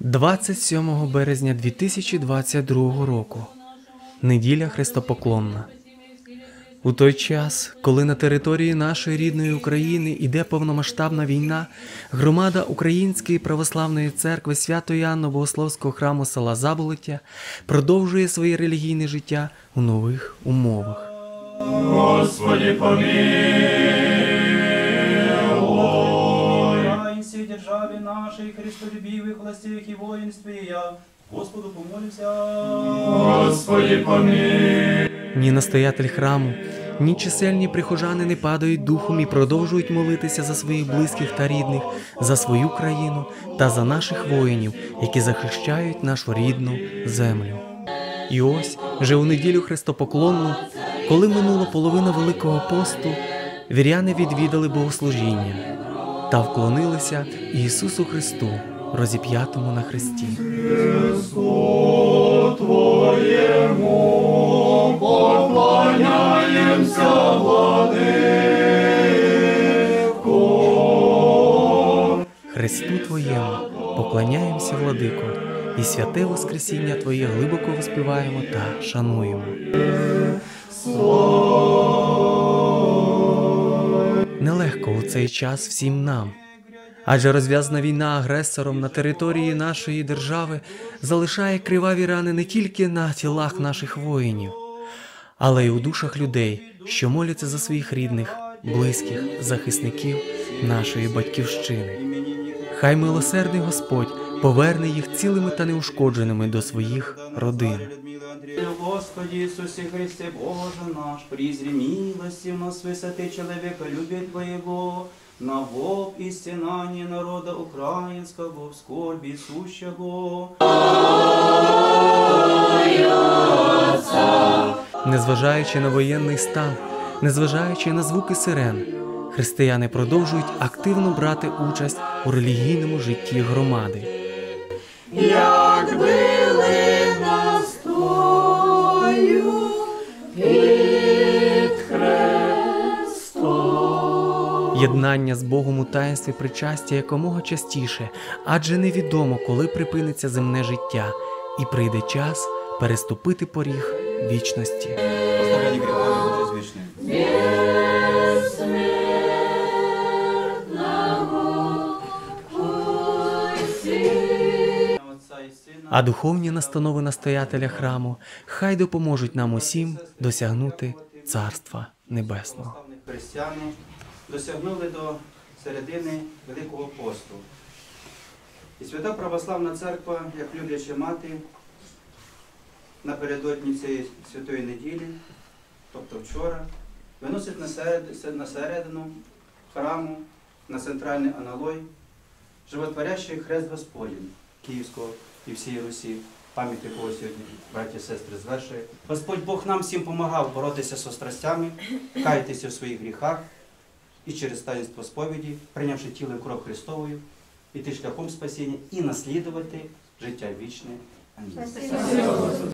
27 березня 2022 року. Неділя Хрестопоклонна. У той час, коли на території нашої рідної України іде повномасштабна війна, громада Української православної церкви Свято-Іоанно-Богословського храму села Заболоття продовжує своє релігійне життя у нових умовах. Господи, помилуй! Всей державе нашей, христолюбивых, властивых и воинстве, я Господу помолимся. Господи, помилуй! Ні настоятель храму, ні чисельні прихожани не падають духом і продовжують молитися за своїх близьких та рідних, за свою країну та за наших воїнів, які захищають нашу рідну землю. І ось, вже у неділю Хрестопоклонну, коли минула половина Великого посту, віряни відвідали богослужіння та вклонилися Ісусу Христу, розіп'ятому на хресті. Христу Твоєму поклоняємося, Владико. Христу Твоєму поклоняємося, Владико, і святе Воскресіння Твоє глибоко воспіваємо та шануємо. Нелегко у цей час всім нам, адже розв'язана війна агресором на території нашої держави залишає криваві рани не тільки на тілах наших воїнів, але й у душах людей, що моляться за своїх рідних, близьких, захисників нашої батьківщини. Хай милосердний Господь поверне їх цілими та неушкодженими до своїх родин. Господи Иисусе Христе, Боже наш, призри милости в нас высоты человеколюбия Твоего, на воп и стенание народа украинского в скорби сущего. Незважаючи на воєнний стан, незважаючи на звуки сирен, християни продовжують активно брати участь у релігійному житті громади. Як били нас Твою під Христом. Єднання з Богом у таїнстві причастя якомога частіше, адже невідомо, коли припиниться земне життя і прийде час переступити поріг вічності. Оставляни греховные Боже извечные. А духовні настанови настоятеля храму хай допоможуть нам усім досягнути Царства Небесного. Християни досягнули до середини Великого посту. І Свята Православна Церква, як любляча мати, напередодні цієї святої неділі, тобто вчора, виносить на середину храму, на центральний аналой, животворящий хрест Господень Київського і всієї Русі, пам'ять якого сьогодні браті і сестри звершує. Господь Бог нам всім помагав боротися зі страстями, каятися в своїх гріхах і через таїнство сповіді, прийнявши тіло і кров Христовою, іти шляхом спасіння і наслідувати життя вічне. Амінь.